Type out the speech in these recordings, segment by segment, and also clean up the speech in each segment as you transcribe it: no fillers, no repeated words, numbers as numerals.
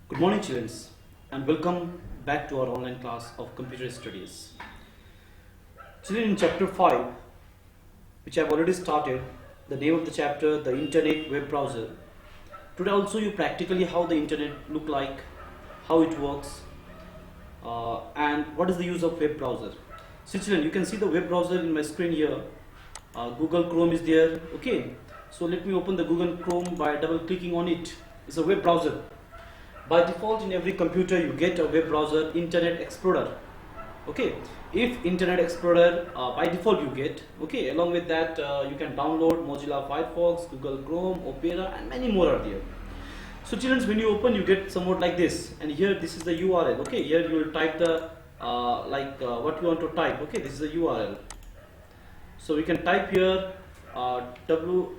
Good morning, children, and welcome back to our online class of computer studies. Children, in chapter 5, which I've already started, the name of the chapter, the Internet Web Browser. Today I'll show you practically how the Internet look like, how it works, and what is the use of web browser. So children, you can see the web browser in my screen here. Google Chrome is there. Okay, so let me open the Google Chrome by double clicking on it. It's a web browser. By default, in every computer you get a web browser, Internet Explorer. Okay, if Internet Explorer by default you get, okay, along with that you can download Mozilla Firefox, Google Chrome, Opera, and many more are there. So children, when you open, you get somewhat like this, and here this is the URL. Okay, here you will type the what you want to type. Okay, this is the URL. So we can type here w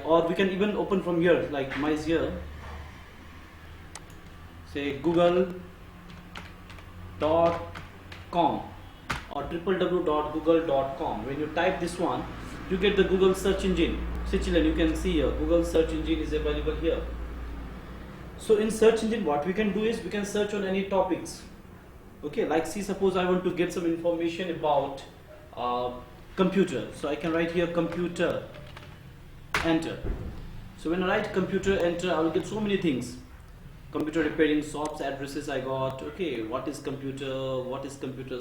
or we can even open from here like my here. Say google.com or www.google.com. When you type this one, you get the Google search engine. See children, you can see here Google search engine is available here. So in search engine, what we can do is we can search on any topics. Okay, like see, suppose I want to get some information about computer, so I can write here computer, enter. So when I write computer, enter, I will get so many things. Computer repairing shops addresses I got. Okay, what is computer,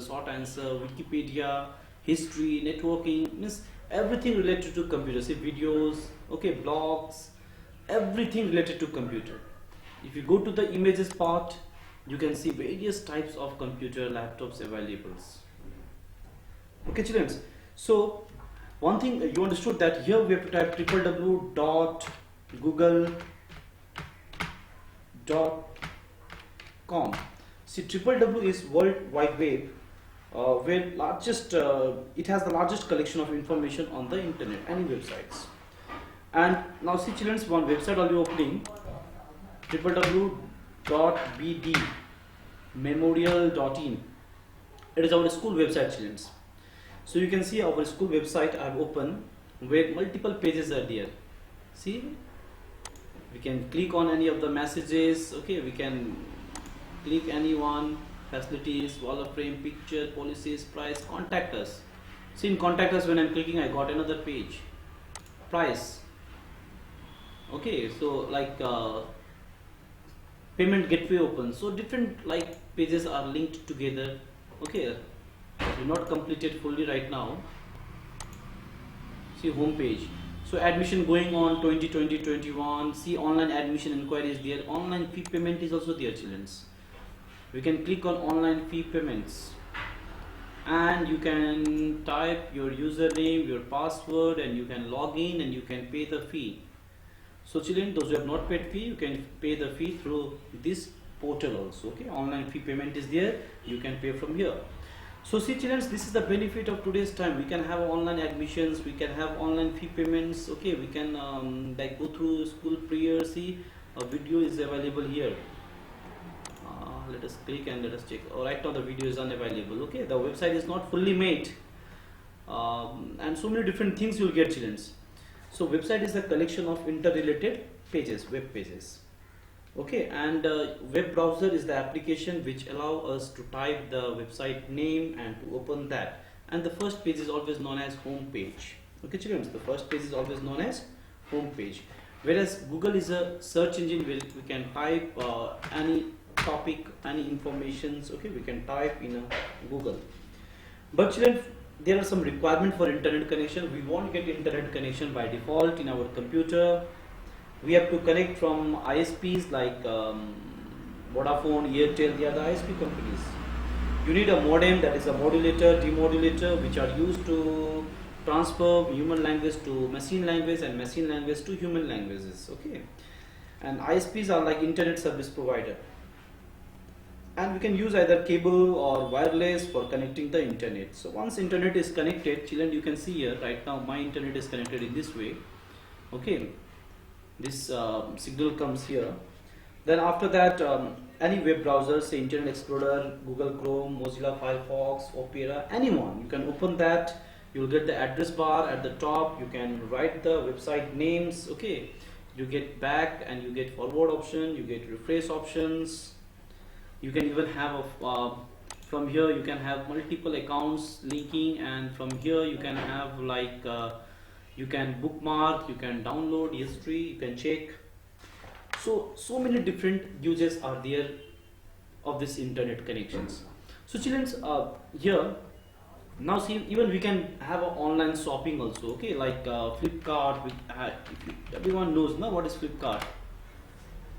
short answer, Wikipedia, history, networking, means everything related to computer. See videos, okay, blogs, everything related to computer. If you go to the images part, you can see various types of computer laptops available. Okay children, so one thing you understood that here we have to type www.google.com. See, www is World Wide Web, where it has the largest collection of information on the internet, any websites. And now see children, one website I'll be opening, www.bdmemorial.in. It is our school website, children. So you can see our school website I have opened, where multiple pages are there. See, we can click on any of the messages. Okay, we can click any one, facilities, wall of frame, picture, policies, price, contact us. See, in contact us, when I'm clicking, I got another page, price. Okay, so like payment gateway open. So different like pages are linked together. Okay, do not complete it fully right now. See home page. So admission going on 2020-21. See online admission inquiries there. Online fee payment is also there, children. We can click on online fee payments, and you can type your username, your password, and you can log in and you can pay the fee. So children, those who have not paid fee, you can pay the fee through this portal also. Okay, online fee payment is there, you can pay from here. So see children, this is the benefit of today's time. We can have online admissions, we can have online fee payments. Okay, we can like go through school prayer. See, a video is available here. Let us click and let us check. Right now the video is unavailable. Okay, the website is not fully made, and so many different things you will get, children. So website is a collection of interrelated pages, web pages. Okay, and web browser is the application which allow us to type the website name and to open that, and the first page is always known as home page. Okay children, the first page is always known as home page, whereas Google is a search engine where we can type any topic, any informations. Okay, we can type in a Google. But children, there are some requirement for internet connection. We won't get internet connection by default in our computer. We have to connect from ISPs like Vodafone, Airtel. They are the ISP companies. You need a modem, that is a modulator, demodulator, which are used to transfer human language to machine language and machine language to human languages. Okay, and ISPs are like internet service provider, and we can use either cable or wireless for connecting the internet. So once internet is connected, children, you can see here right now my internet is connected in this way. Okay, this signal comes here. Then after that, any web browser, say Internet Explorer, Google Chrome, Mozilla Firefox, Opera, anyone, you can open that. You will get the address bar at the top. You can write the website names. Okay, You get back and you get forward option, you get refresh options. You can even have from here you can have multiple accounts linking, and from here you can have like you can bookmark, you can download history, you can check. So many different uses are there of this internet connections. So children, here now see, even we can have a online shopping also, okay, like Flipkart. Everyone knows now what is Flipkart.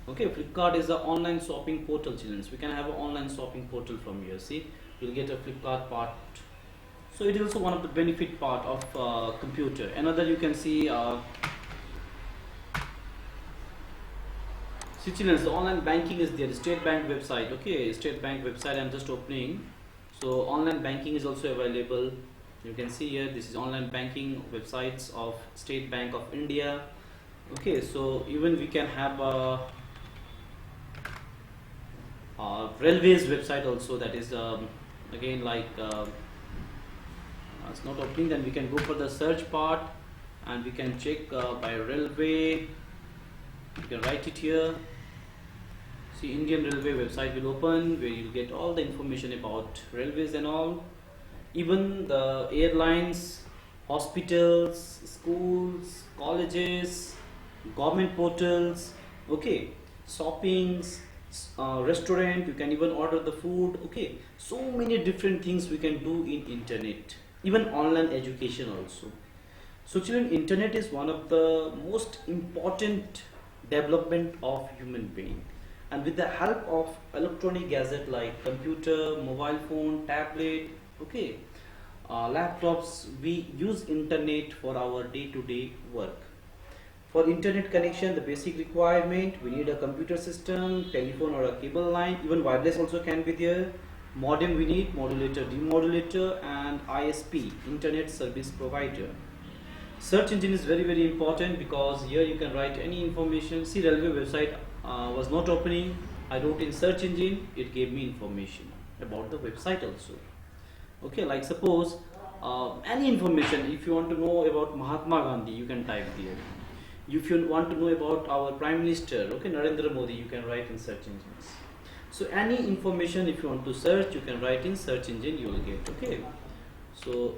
Okay, Flipkart is an online shopping portal, children. We can have an online shopping portal from here. See, you'll get a Flipkart part. So it is also one of the benefit part of computer. Another you can see, children, the online banking is there. State Bank website. Okay, State Bank website. I'm just opening. So online banking is also available. You can see here. This is online banking websites of State Bank of India. Okay, so even we can have a railways website also, that is again like it's not opening. Then we can go for the search part and we can check by railway. You can write it here. See, Indian Railway website will open, where you'll get all the information about railways and all, even the airlines, hospitals, schools, colleges, government portals, okay, shoppings, restaurant. You can even order the food. Okay, so many different things we can do in internet, even online education also. So children, internet is one of the most important development of human being, and with the help of electronic gadget like computer, mobile phone, tablet, okay, laptops, we use internet for our day-to-day work. For internet connection, the basic requirement, we need a computer system, telephone or a cable line, even wireless also can be there. Modem we need, modulator, demodulator, and ISP, internet service provider. Search engine is very important, because here you can write any information. See, railway website was not opening. I wrote in search engine, it gave me information about the website also. Okay, like suppose any information, if you want to know about Mahatma Gandhi, you can type there. If you want to know about our Prime Minister, okay, Narendra Modi, you can write in search engines. So any information if you want to search, you can write in search engine, you will get. Okay, so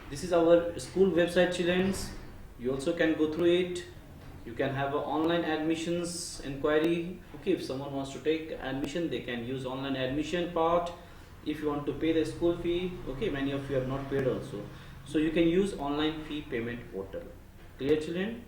this is our school website, children. You also can go through it. You can have an online admissions inquiry. Okay, if someone wants to take admission, they can use online admission part. If you want to pay the school fee, okay, many of you have not paid also, so you can use online fee payment portal. Clear, children?